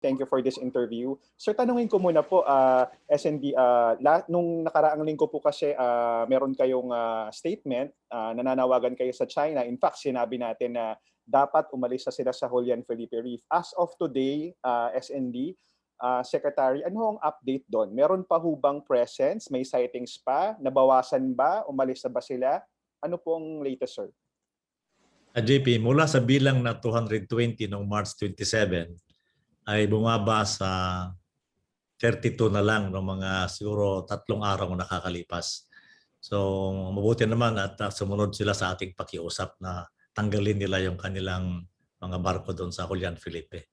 Thank you for this interview. Sir, tanungin ko muna po, SND, nung nakaraang linggo po kasi meron kayong statement, nananawagan kayo sa China. In fact, sinabi natin na dapat umalis na sila sa Julian Felipe Reef. As of today, SND, Secretary, ano ang update doon? Meron pa hubang presence? May sightings pa? Nabawasan ba? Umalis na ba sila? Ano po ang latest, sir? JP, mula sa bilang na 220 noong March 27, ay bumaba sa 32 na lang ng mga siguro 3 araw na nakakalipas. So mabuti naman at sumunod sila sa ating pakiusap na tanggalin nila yung kanilang mga barko doon sa Julian Felipe.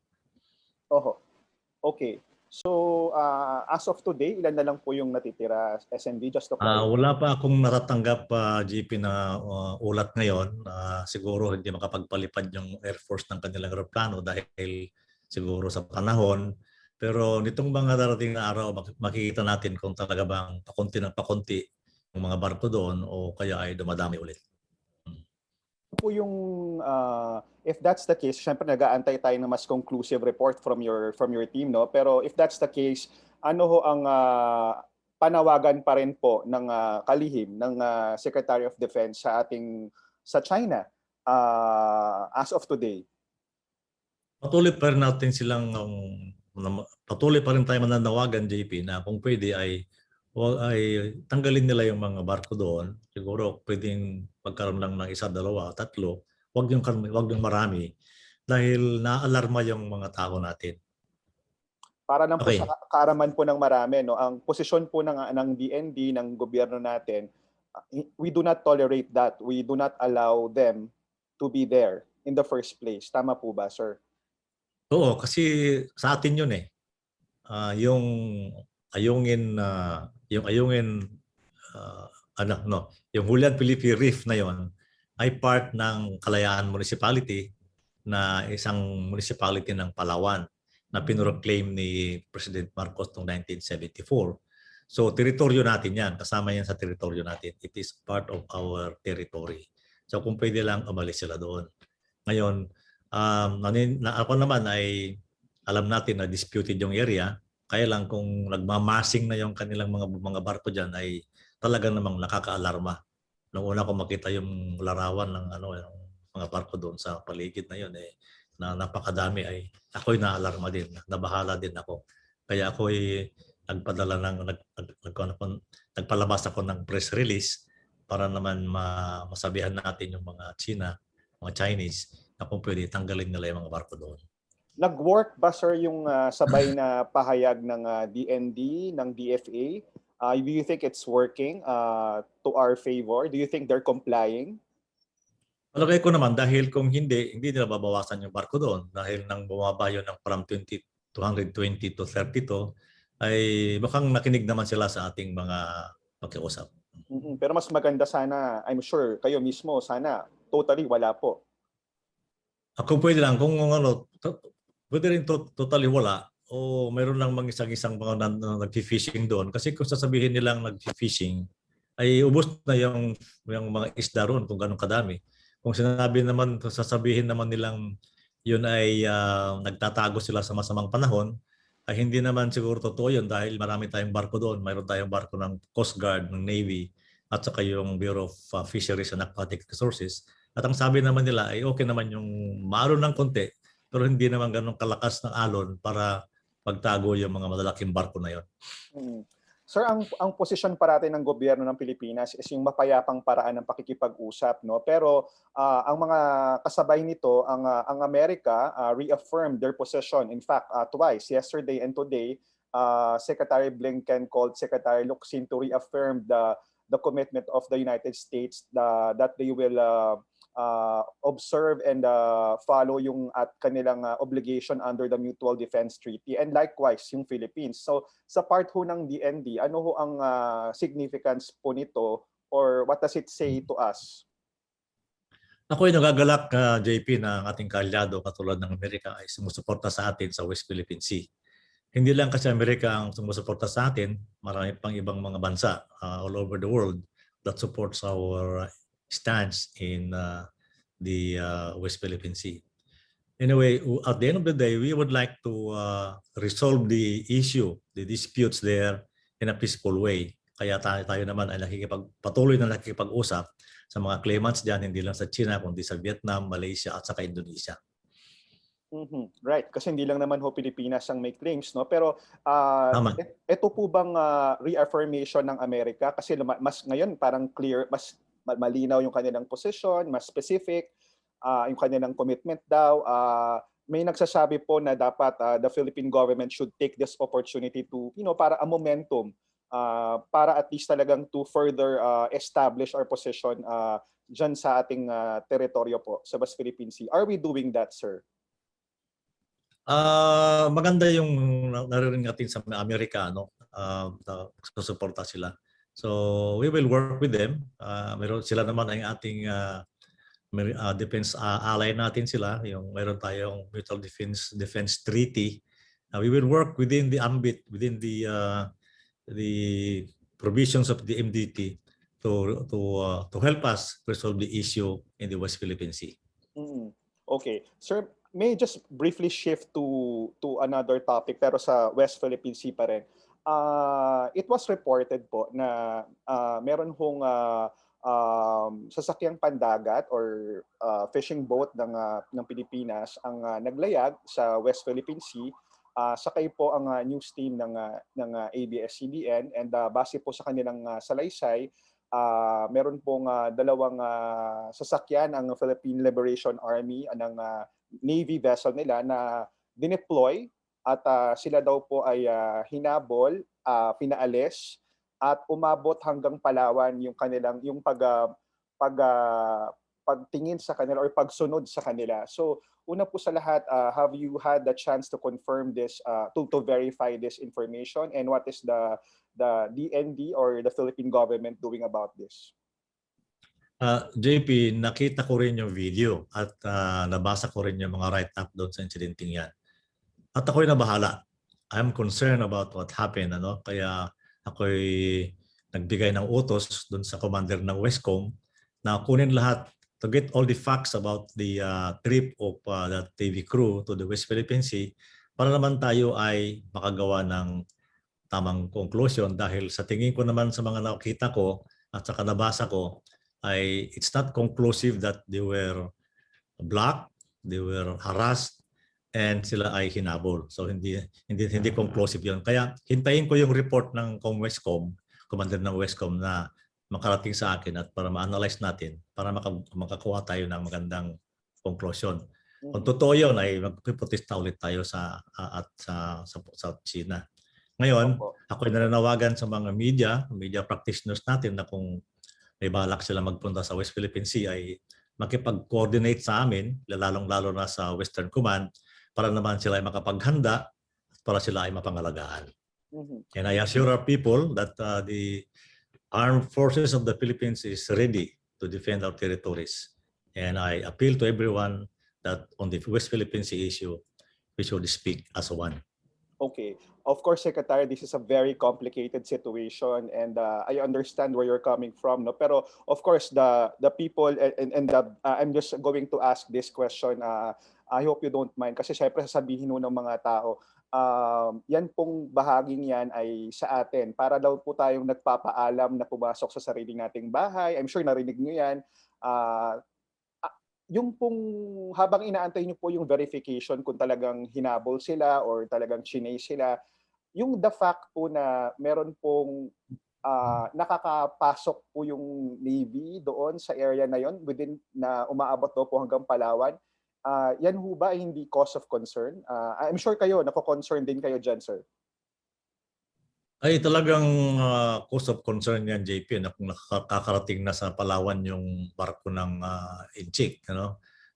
Oho. Okay. So as of today, ilan na lang po yung natitira, SNV, just to clarify? Wala pa akong natatanggap, GP, na ulat ngayon. Siguro hindi makapagpalipad yung Air Force ng kanilang aeroplano dahil siguro sa panahon. Pero nitong mga darating na araw, makikita natin kung talaga bang pakunti ng pakunti yung mga barko doon o kaya ay dumadami ulit. Po yung if that's the case, syempre nag-aantay tayo ng mas conclusive report from your team, no? Pero if that's the case, ano ho ang panawagan pa rin po ng kalihim ng Secretary of Defense sa China as of today? Patuloy pa rin natin silang patuloy pa rin tayo mananawagan, JP, na kung pwede ay tanggalin nila yung mga barko doon. Siguro pwedeng magkaroon lang ng 1, 2, 3. Wag yung marami dahil naalarma yung mga tao natin. Para lang po sa kaaraman po ng marami, no, ang posisyon po ng DND, ng gobyerno natin, we do not tolerate that. We do not allow them to be there in the first place. Tama po ba, sir? Oo, kasi sa atin yun eh. Yung ayungin yung Julian Felipe Reef na yon ay part ng Kalayaan Municipality na isang municipality ng Palawan na pinroclaim ni President Marcos noong 1974. So teritoryo natin yan, kasama yan sa teritoryo natin. It is part of our territory. So kung pwede lang, umalis sila doon. Ngayon, ako naman ay alam natin na disputed yung area. Kaya lang kung nagmamassing na yung kanilang mga barko diyan ay talagang namang nakakaalarma. Nung una ko makita yung larawan ng yung mga barko doon sa paligid na yun na napakadami, ay ako'y naalarma din, nabahala din ako. Kaya ako'y nagpalabas ako ng press release para naman masabihan natin yung mga China, mga Chinese, na kung pwede tanggalin nila yung mga barko doon. Nag-work ba, sir, yung sabay na pahayag ng DND, ng DFA? Do you think it's working to our favor? Do you think they're complying? Palagay ko naman dahil kung hindi nila babawasan yung barko doon dahil nang bumaba yun ng from 220 to 32 ay mukhang nakinig naman sila sa ating mga pakiusap. Pero mas maganda sana, I'm sure, kayo mismo, sana totally wala po. Kung pwede lang, kung pwede rin totally wala o mayroon lang isang mga nag-fishing doon. Kasi kung sasabihin nilang nag-fishing, ay ubos na yung mga isda roon kung ganun kadami. Kung sasabihin naman nilang yun ay nagtatago sila sa masamang panahon, ay hindi naman siguro totoo yun dahil marami tayong barko doon. Mayroon tayong barko ng Coast Guard, ng Navy, at saka yung Bureau of Fisheries and Aquatic Resources. At ang sabi naman nila ay okay naman yung maalon ng konti, pero hindi naman ganun kalakas ng alon para pagtago yung mga malalaking barko na yun. Sir, ang posisyon parati ng gobyerno ng Pilipinas is yung mapayapang paraan ng pakikipag-usap, no? Pero ang mga kasabay nito, ang Amerika reaffirmed their position. In fact, twice, yesterday and today, Secretary Blinken called Secretary Locsin to reaffirm the commitment of the United States that they will observe and follow yung at kanilang obligation under the Mutual Defense Treaty, and likewise yung Philippines. So sa part ho ng DND, ano ho ang significance po nito, or what does it say to us? Ako'y nagagalak, JP, na ang ating kaalyado katulad ng Amerika ay sumusuporta sa atin sa West Philippine Sea. Hindi lang kasi Amerika ang sumusuporta sa atin, marami pang ibang mga bansa all over the world that supports our stance in the West Philippine Sea. Anyway, at the end of the day, we would like to resolve the issue, the disputes there in a peaceful way. Kaya tayo naman ay patuloy na nakikipag-usap sa mga claimants dyan, hindi lang sa China, kundi sa Vietnam, Malaysia at saka Indonesia. Right, kasi hindi lang naman ho Pilipinas ang may claims, no? Pero Tama. ito po bang reaffirmation ng Amerika? Kasi mas ngayon parang clear, mas malinaw yung kanilang position, mas specific, yung kanilang commitment daw. May nagsasabi po na dapat the Philippine government should take this opportunity to, para a momentum, para at least talagang to further establish our position dyan sa ating teritoryo po sa West Philippine Sea. Are we doing that, sir? Maganda yung naririnig natin sa Amerikano, susuporta sila. So we will work with them. Meron sila naman ang ating defense ally natin sila, yung meron tayong Mutual Defense Treaty. We will work within the ambit, within the provisions of the MDT to help us resolve the issue in the West Philippine Sea. Okay, sir, may just briefly shift to another topic pero sa West Philippine Sea pa rin. It was reported po na meron hong sasakyang pandagat or fishing boat ng Pilipinas ang naglayag sa West Philippine Sea. Sakay po ang news team ng ABS-CBN and base po sa kanilang salaysay, meron pong dalawang sasakyan ang Philippine Liberation Army ng Navy vessel nila na dineploy at sila daw po ay hinabol, pinaalis at umabot hanggang Palawan yung kanilang pagtingin sa kanila or pagsunod sa kanila. So una po sa lahat, have you had the chance to confirm this, to verify this information, and what is the DND or the Philippine government doing about this? JP, nakita ko rin yung video at nabasa ko rin yung mga write-up doon sa incidenting yan. At ako'y nabahala. I'm concerned about what happened. Kaya ako'y nagbigay ng utos doon sa commander ng Westcom na kunin lahat to get all the facts about the trip of that TV crew to the West Philippine Sea para naman tayo ay makagawa ng tamang conclusion, dahil sa tingin ko naman sa mga nakita ko at saka nabasa ko ay it's not conclusive that they were blocked, they were harassed, and sila ay hinabol. So hindi conclusive 'yon. Kaya hintayin ko yung report ng Westcom, commander ng Westcom na makarating sa akin at para ma-analyze natin para makakuha tayo ng magandang conclusion. Kung totoo 'yon ay magpiprotesta ulit tayo sa China. Ngayon, ako ay nananawagan sa mga media practitioners natin na kung may balak sila magpunta sa West Philippine Sea ay makipag-coordinate sa amin, lalong-lalo na sa Western Command, para naman sila ay makapaghanda at para sila ay mapangalagaan. And I assure our people that the Armed Forces of the Philippines is ready to defend our territories. And I appeal to everyone that on the West Philippine Sea issue, we should speak as one. Okay. Of course, Secretary, this is a very complicated situation, and I understand where you're coming from. No? Pero of course, the people and I'm just going to ask this question. I hope you don't mind kasi syempre sasabihin ng mga tao, yan pong bahaging yan ay sa atin. Para daw po tayong nagpapaalam na pumasok sa sarili nating bahay. I'm sure narinig nyo yan. Yung pong habang inaantay nyo po yung verification kung talagang hinabol sila or talagang chinay sila, yung the fact po na meron pong nakakapasok po yung Navy doon sa area na yon within na umaabot daw po hanggang Palawan, yan ho ba ay hindi cause of concern? I'm sure kayo, nako-concern din kayo dyan, sir. Ay talagang cause of concern yan, JP, na kung nakakarating na sa Palawan yung barko ng Inchik.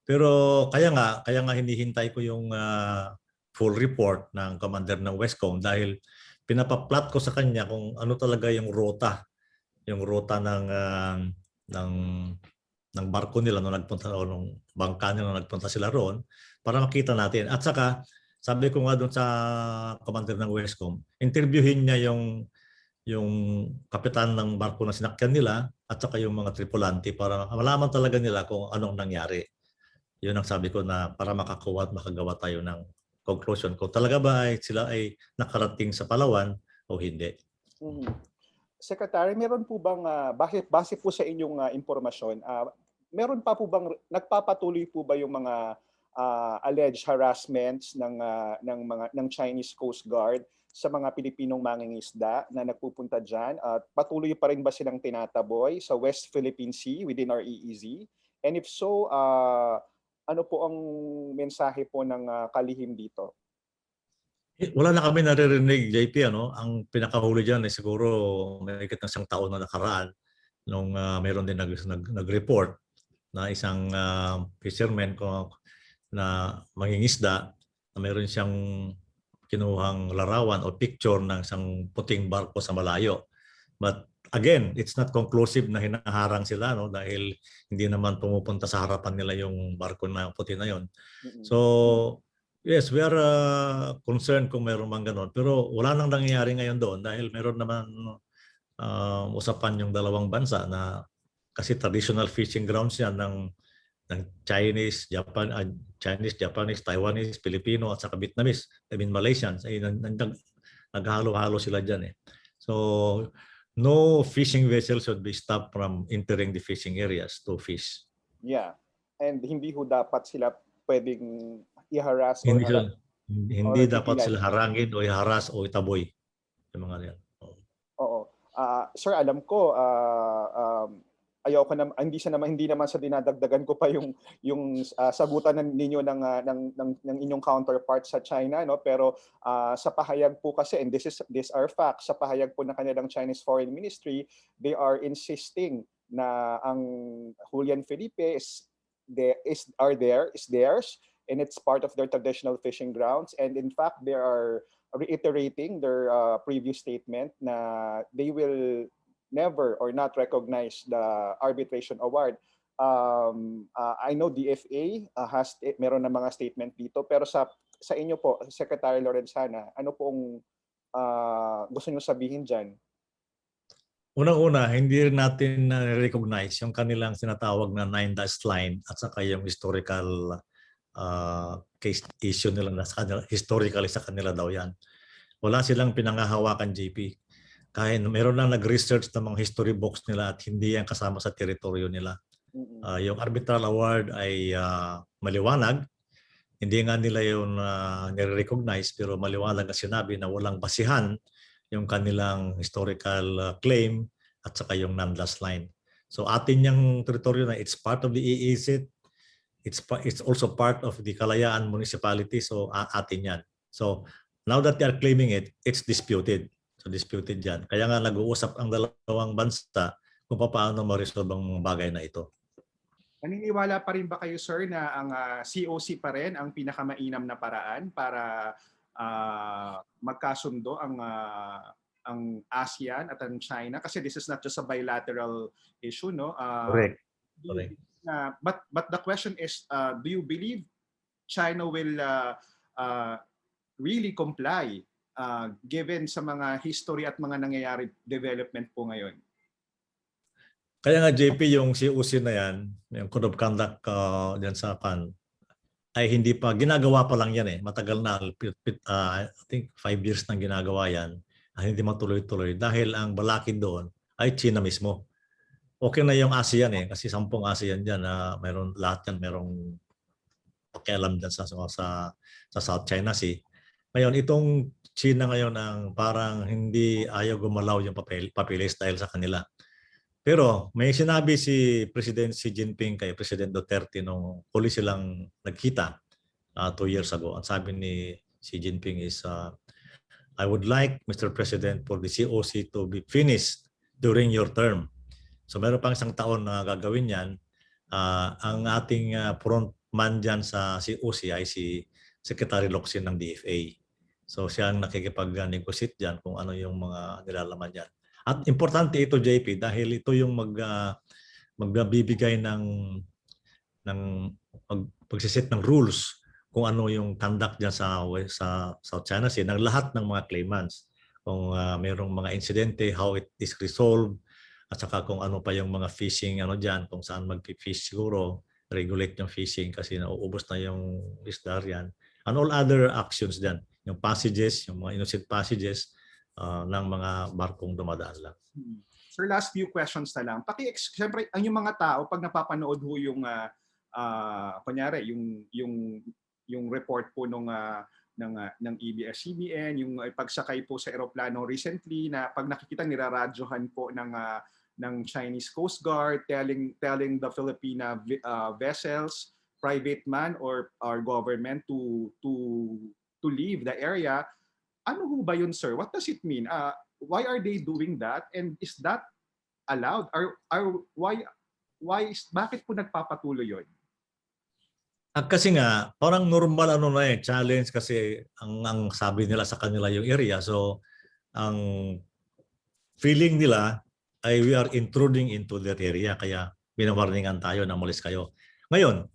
Pero kaya nga hinihintay ko yung full report ng commander ng Westcom dahil pinapaplat ko sa kanya kung ano talaga yung ruta ng barko nila nung nagpunta o nung bangka nila nung nagpunta sila roon para makita natin. At saka sabi ko nga doon sa commander ng Westcom, interviewin niya yung kapitan ng barko na sinakyan nila at saka yung mga tripulante para malaman talaga nila kung anong nangyari. Yun ang sabi ko na para makakuha at makagawa tayo ng conclusion kung talaga ba ay sila ay nakarating sa Palawan o hindi. Mhm. Secretary, meron po bang base po sa inyong impormasyon, meron pa po bang nagpapatuloy po ba yung mga alleged harassments ng Chinese Coast Guard sa mga Pilipinong mangingisda na nagpupunta diyan, at patuloy pa rin ba silang tinataboy sa West Philippine Sea within our EEZ? And if so, ano po ang mensahe po ng kalihim dito? Wala na kami naririnig, JP. Ang pinakahuli dyan ay siguro may higit ng isang taon na nakaraan nung mayroon din nag-report na isang fisherman na mangingisda na mayroon siyang kinuhang larawan o picture ng isang puting barko sa malayo. But again, it's not conclusive na hinaharang sila, no, dahil hindi naman pumupunta sa harapan nila yung barko na puti na yon. So yes, we are concerned kung mayroon mang ganon. Pero wala nang nangyayari ngayon doon dahil meron naman usapan yung dalawang bansa na kasi traditional fishing grounds yan ng Chinese, Japanese, Taiwanese, Filipino at saka Vietnamese, I mean Malaysians. Ay, naghalo-halo sila dyan eh. So no fishing vessel should be stopped from entering the fishing areas to fish. Yeah. And hindi ho dapat sila pwedeng i-harass Hindi dapat sila harangin o i-harass o itaboy. Yung mga yan. Oo. Sir, alam ko ayoko na hindi naman sa dinadagdagan ko pa yung sagutan ninyo ng inyong counterpart sa China, no, pero sa pahayag po kasi, and these are facts, sa pahayag po ng kanilang Chinese Foreign Ministry, they are insisting na ang Julian Felipe is theirs, and it's part of their traditional fishing grounds, and in fact they are reiterating their previous statement na they will never or not recognize the arbitration award. I know DFA meron na mga statement dito, pero sa inyo po, Secretary Lorenzana, ano pong gusto niyo sabihin diyan? Unang-una, hindi rin natin na-recognize yung kanilang sinatawag na 9-dash line at saka yung historical case issue nila na sa kanila, historically sa kanila daw yan. Wala silang pinangahawakan, JP. Kahit meron lang nag-research ng mga history books nila at hindi yan kasama sa teritoryo nila. Yung arbitral award ay maliwanag. Hindi nga nila yun nire-recognize, pero maliwanag na sinabi na walang basihan yung kanilang historical claim at saka yung non-dash line. So atin yung teritoryo na it's part of the EEZ. It's also part of the Kalayaan Municipality, so atin yan. So now that they are claiming it, it's disputed. So disputed yan. Kaya nga nag-uusap ang dalawang bansa kung paano ma-resolve ang bagay na ito. Naniniwala pa rin ba kayo, sir, na ang COC pa rin ang pinakamainam na paraan para magkasundo ang ASEAN at ang China? Kasi this is not just a bilateral issue, no? Correct. But the question is, do you believe China will really comply given sa mga history at mga nangyayari development po ngayon? Kaya nga JP, yung COC na yan, yung Code of Conduct dyan sa PAN, ay hindi pa, ginagawa pa lang yan eh. Matagal na, I think 5 years nang ginagawa yan. Hindi matuloy-tuloy dahil ang balakid doon ay China mismo. Okay na yung ASEAN eh, kasi 10 ASEAN dyan, mayroon lahat yan, mayroong pakialam dyan sa South China Sea. Ngayon, itong China ngayon ang parang hindi ayaw gumalaw yung papilis dahil sa kanila. Pero may sinabi si President Xi Jinping kay President Duterte nung huli silang nagkita 2 years ago. Ang sabi ni Xi Jinping is, I would like, Mr. President, for the COC to be finished during your term. So meron pang isang taon na gagawin yan. Ang ating frontman dyan sa COC ay si Secretary Locsin ng DFA. So siya ang nakikipag-negotiate dyan kung ano yung mga nilalaman dyan. At importante ito, JP, dahil ito yung magbibigay ng pagsiset ng rules kung ano yung conduct dyan sa South China Sea ng lahat ng mga claimants. Kung mayroong mga insidente, how it is resolved, at saka kung ano pa yung mga fishing dyan, kung saan mag-fish siguro, regulate yung fishing kasi nauubos na yung isda riyan. And all other actions dyan, yung passages, yung mga innocent passages ng mga barkong dumadaan lang. Sir, last few questions na lang. Siyempre, ang yung mga tao, pag napapanood ho yung, kunyari, yung report po ng ABS-CBN, yung pagsakay po sa eroplano recently, na pag nakikita niraradyohan po ng Chinese Coast Guard telling the Filipina vessels, private man or government to leave the area. Ano ho ba yun, sir? What does it mean? Why are they doing that? And is that allowed? Bakit po nagpapatuloy yun? Kasi nga, parang normal challenge kasi ang sabi nila sa kanila yung area. So, ang feeling nila ay we are intruding into their area. Kaya binawarningan tayo na malis kayo. Ngayon,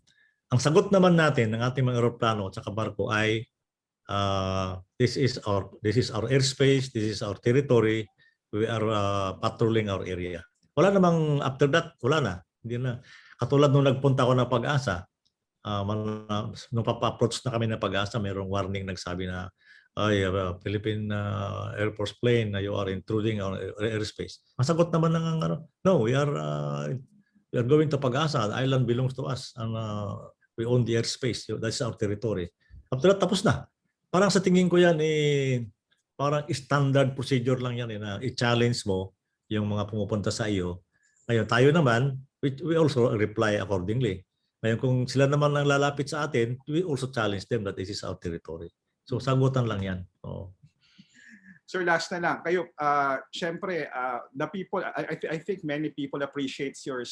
ang sagot naman natin ng ating mga aeroplano at barko ay this is our airspace, this is our territory. We are patrolling our area. Wala namang after that, wala na. Hindi na. Katulad nung nagpunta ako ng Pag-asa, nung papa-approach na kami ng Pag-asa, mayroong warning nagsabi na Philippine Air Force plane, you are intruding our airspace. Masagot naman ng no, we are going to Pag-asa. The island belongs to us and we own the airspace. That's our territory. After that, tapos na. Parang sa tingin ko yan, parang standard procedure lang yan na i-challenge mo yung mga pumupunta sa iyo. Ngayon, tayo naman, we also reply accordingly. Ngayon, kung sila naman ang lalapit sa atin, we also challenge them that this is our territory. So, sagutan lang yan. Sir, last na lang. Kayo, syempre, the people, I think many people appreciated your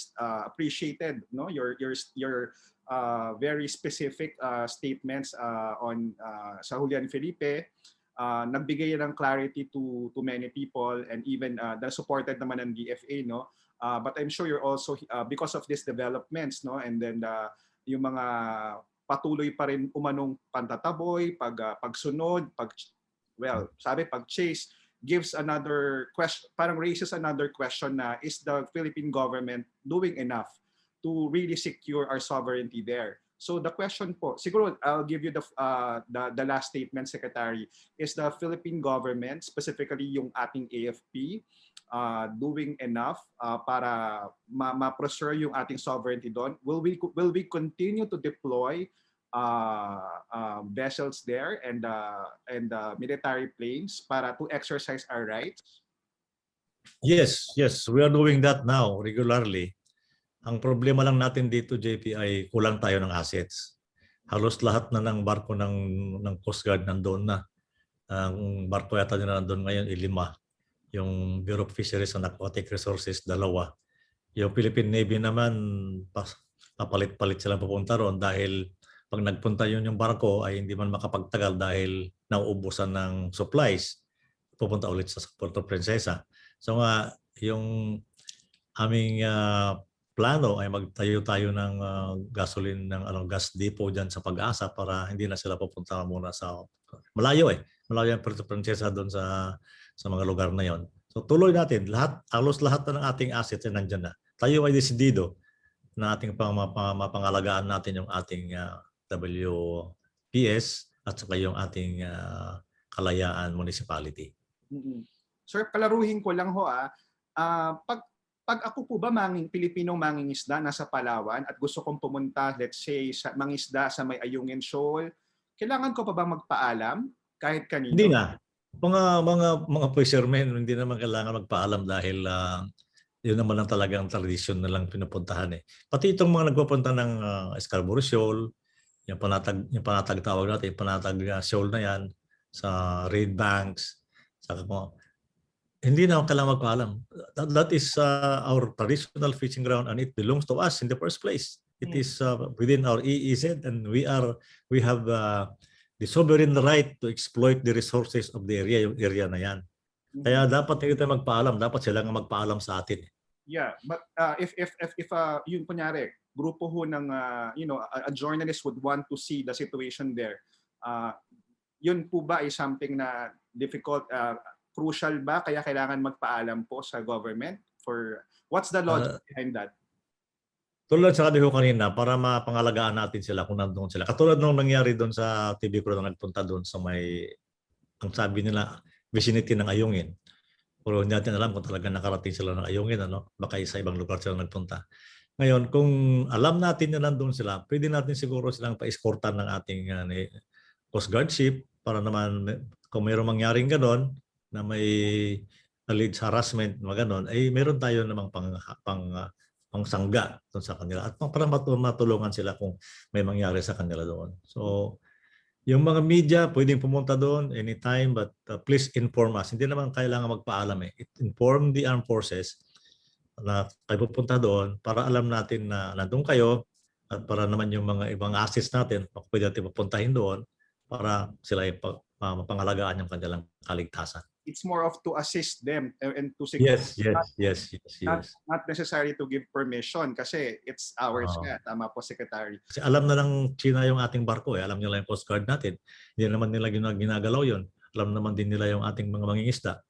very specific statements on sa Julian Felipe. Nagbigay ng clarity to many people and even supported naman ng DFA, no? But I'm sure you're also because of these developments, no, and then yung mga patuloy pa rin umanong pantataboy, pagsunod, pag-chase gives another question, parang raises another question na is the Philippine government doing enough to really secure our sovereignty there? So the question po, siguro I'll give you the last statement, Secretary. Is the Philippine government, specifically yung ating AFP, doing enough para ma-preserve yung ating sovereignty doon? Will we continue to deploy vessels there and military planes para to exercise our rights? Yes, we are doing that now regularly. Ang problema lang natin dito, JP, ay kulang tayo ng assets. Halos lahat na ng barko ng Coast Guard nandoon na. Ang barko yata na nandoon ngayon, 5. Yung Bureau of Fisheries and Aquatic Resources, 2. Yung Philippine Navy naman, papalit-palit silang pupunta roon dahil pag nagpunta yung barko ay hindi man makapagtagal dahil nauubusan ng supplies. Pupunta ulit sa Puerto Princesa. So nga, yung aming plano ay magtayo tayo ng gasoline ng gas depot diyan sa Pag-asa para hindi na sila pupunta muna sa malayo ang Puerto Princesa doon sa mga lugar na yon. So tuloy natin halos lahat ng ating assets ay nandiyan na. Tayo ay desidido na ating mapangalagaan natin yung ating WPS at saka yung ating Kalayaan Municipality. Sir, palaruhin ko lang ho pag ako po ba Pilipinong mangingisda nasa Palawan at gusto kong pumunta, let's say, mangisda sa may Ayungin Shoal, kailangan ko pa ba magpaalam kahit kanino? Hindi na. Mga fishermen, hindi naman kailangan magpaalam dahil yun naman ang talagang tradisyon na lang pinupuntahan eh. Pati itong mga nagpupunta ng Scarborough Shoal, yung panatag tawag natin, panatag shoal na yan, sa Reed Banks, saka hindi na kailangan magpaalam. That is our traditional fishing ground and it belongs to us in the first place. It is within our EEZ and we have the sovereign right to exploit the resources of the area, yung area na yan. Kaya dapat hindi tayo magpaalam, dapat sila nga magpaalam sa atin. Yeah, but if yung kunyari, grupo ho ng a journalist would want to see the situation there, yun po ba ay something na difficult, crucial ba kaya kailangan magpaalam po sa government? For what's the logic behind that? Tulad sa kanila kanina, para mapangalagaan natin sila kung nandoon sila. Katulad nung nangyari doon sa TV ko na nagpunta doon sa may, ang sabi nila, vicinity ng Ayungin. Pero hindi natin alam kung talaga nakarating sila ng Ayungin, ano? Baka sa ibang lugar sila nagpunta. Ngayon, kung alam natin na nandoon sila, pwede natin siguro silang pa-escortan ng ating Coast Guard ship para naman kung mayroong mangyaring ganon na may alleged harassment, mga ganon, ay meron tayo namang pangsangga doon sa kanila at para matulungan sila kung may mangyari sa kanila doon. So, yung mga media pwedeng pumunta doon anytime but please inform us. Hindi naman kailangan magpaalam eh. Inform the armed forces na kayo pupunta doon para alam natin na nandun kayo at para naman yung mga ibang assets natin pwede natin papuntahin doon para sila ay mapangalagaan yung kanilang kaligtasan. It's more of to assist them and to secure. Yes. Not necessary to give permission kasi it's ours nga. Tama po, Secretary. Kasi alam na ng China yung ating barko eh. Alam nila yung Coast Guard natin. Hindi naman nila ginagalaw yun. Alam naman din nila yung ating mga mangingisda.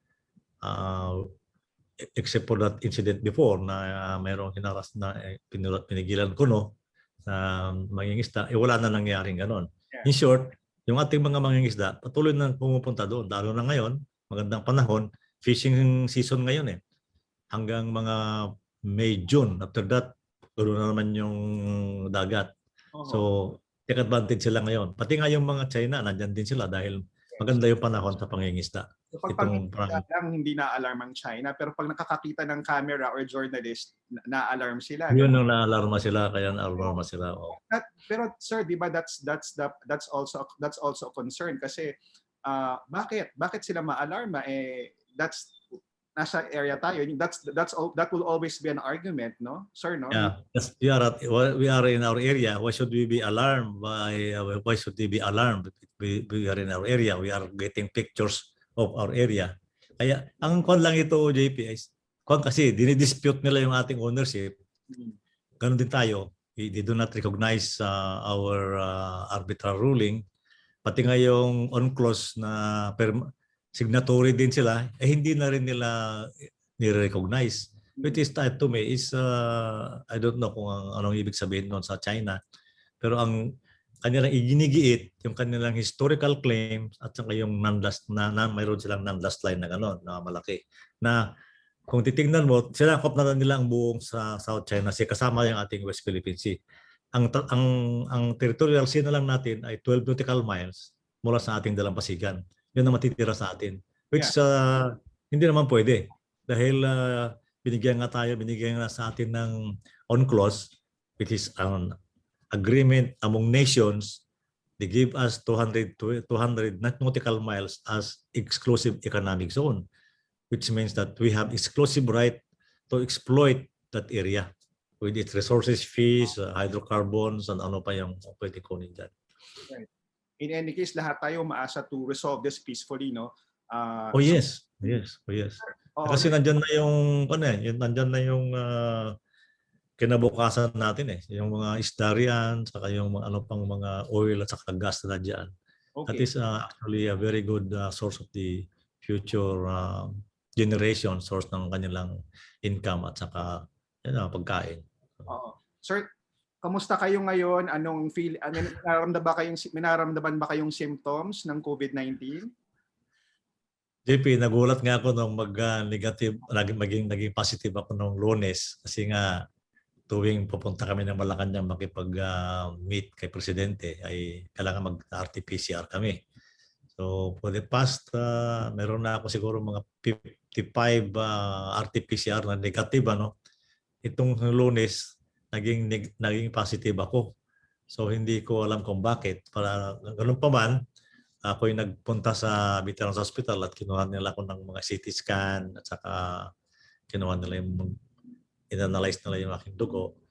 Except for that incident before na mayroong hinaras na pinigilan ko na mangingisda, wala na nangyaring ganon. Yeah. In short, yung ating mga mangingisda, patuloy na pumupunta doon. Lalo na ngayon, magandang panahon, fishing season ngayon eh. Hanggang mga May, June. After that, puro na naman yung dagat. So, take advantage sila ngayon. Pati nga yung mga China, nandyan din sila dahil maganda yung panahon sa pangingisda. So, pag lang, hindi na-alarm ang China, pero pag nakakakita ng camera or journalist, na-alarm sila. Yun yung na-alarma sila, kaya na-alarma sila. Oh. Pero sir, di ba that's also a concern kasi bakit sila ma-alarma that's nasa area tayo. That will always be an argument, no? Sir, no? Yeah. We are in our area. Why should we be alarmed? Why should we be alarmed? We are in our area. We are getting pictures of our area. Kaya ang kon lang ito, JP, kasi dinidispute nila yung ating ownership. Ganun din tayo. They do not recognize our arbitral ruling. Pati nga yung on-clause na signatory din sila, hindi na rin nila ni-recognize. Which is to me is, I don't know kung anong ibig sabihin noon sa China. Pero ang kanilang iginigiit, yung kanilang historical claims at saka yung non-last na mayroon silang non-last line na gano'n, na malaki. Na kung titingnan mo, sinakop na nila ang buong sa South China Sea kasama yung ating West Philippine Sea. Ang territorial sea na lang natin ay 12 nautical miles mula sa ating dalampasigan. Yun ang matitira sa atin. Which hindi naman pwede. Dahil binigyan nga sa atin ng on-clause, which is an agreement among nations. They give us 200 nautical miles as exclusive economic zone, which means that we have exclusive right to exploit that area with its resources, fish, hydrocarbons, and ano pa yung pwede kunin dyan. Right. In any case, lahat tayo maasa to resolve this peacefully, no? Yes. Kasi nandyan na yung kinabukasan natin eh. Yung mga isda riyan, saka yung mga, mga oil at saka gas na dyan. Okay. That is actually a very good source of the future generation, source ng kanilang income at saka pagkain. Sir, kamusta kayo ngayon? Minaramdaman ba kayong symptoms ng COVID-19? JP, nagulat nga ako nung negative, maging positive ako nung Lunes kasi nga tuwing pupunta kami ng Malacanang makipag-meet kay Presidente ay kailangan mag-RT-PCR kami. So for the past, meron na ako siguro mga 55 RT-PCR na negative. Itong Lunes, naging positive ako. So hindi ko alam kung bakit. Ganun pa man, ako'y nagpunta sa Veterans Hospital at kinuha nila ako ng mga CT scan at saka kinuha nila in-analyze nila yung aking dugo.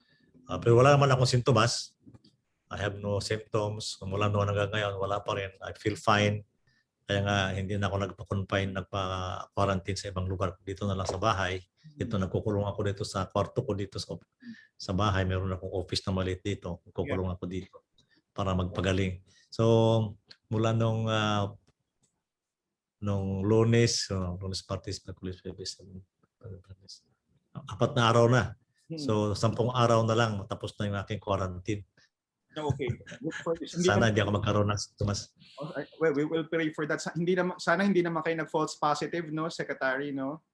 Pero wala naman akong sintomas. I have no symptoms. Mula noon hanggang ngayon, wala pa rin. I feel fine. Kaya nga hindi na ako nagpa-confine, nagpa-quarantine sa ibang lugar. Dito na lang sa bahay. Dito nagkukulong ako dito sa kwarto ko dito sa bahay. Meron akong office na maliit dito. Nagkukulong ako dito para magpagaling. So mula nung Lunes, Lunes Parties, 4 na araw na. So 10 araw na lang matapos na yung aking quarantine. Okay. Look for this. Sana hindi ako magkaroon ng symptoms. Well, we will pray for that. Sana hindi naman kayo nag-false positive, no, Secretary, no?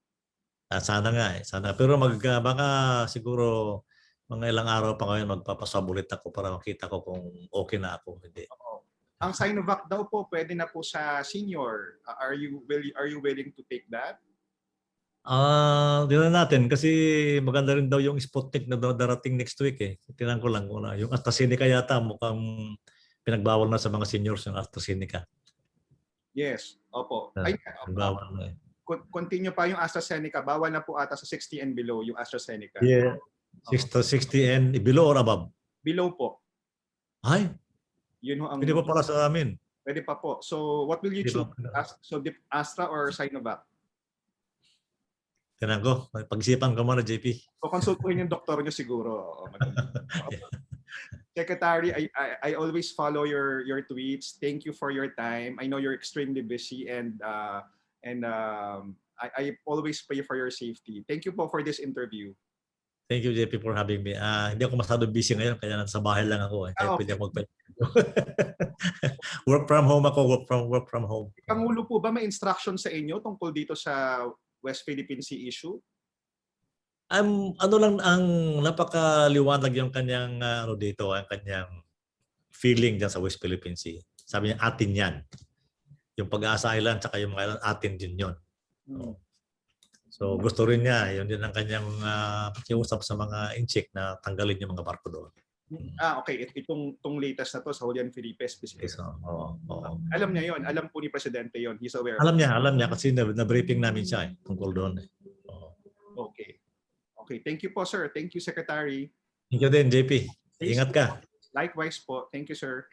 Sana nga eh. Sana. Pero baka siguro mga ilang araw pa ngayon magpapasabulit ako para makita ko kung okay na ako. Hindi. Ang Sinovac daw po pwede na po sa senior. Are you willing to take that? Tingnan natin kasi maganda rin daw yung Sputnik na darating next week eh. Tingnan ko lang muna. Yung AstraZeneca yata mukhang pinagbawal na sa mga seniors yung AstraZeneca. Yes, opo. Bawal na eh. Continue pa yung AstraZeneca. Bawal na po ata sa 60 and below yung AstraZeneca. Yeah. 60 and below or above? Below po. Ay, Yun ang pwede pa para sa amin. Pwede pa po. So what will you choose? So Astra or Sinovac? Tingnan ko. Pag-isipan ko muna, JP. So konsultuhin yung doktor nyo siguro. Secretary, I always follow your tweets. Thank you for your time. I know you're extremely busy and I always pray for your safety. Thank you po for this interview. Thank you, JP, for having me. Hindi ako masyadong busy ngayon, kaya nasa bahay lang ako. Kaya Okay. pwede ako work from home ako, work from home. Pangulo po ba may instruction sa inyo tungkol dito sa West Philippine Sea issue? Ano lang ang napakaliwanag yung kanyang dito, ang kanyang feeling diyan sa West Philippine Sea. Sabi niya, atin yan. Yung Pag-asa Island tsaka yung mga island, atin din yun. So gusto rin niya, yun din ang kanyang pakiusap sa mga inchik na tanggalin yung mga barko doon. Okay. Itong latest na to sa Julian Felipe specific. So, Alam niya yon, alam po ni Presidente yon. He's aware. Alam niya kasi na-briefing namin siya tungkol doon. Okay. Okay, thank you po, sir. Thank you, Secretary. Thank you din, JP. Ingat ka. Likewise po. Thank you, sir.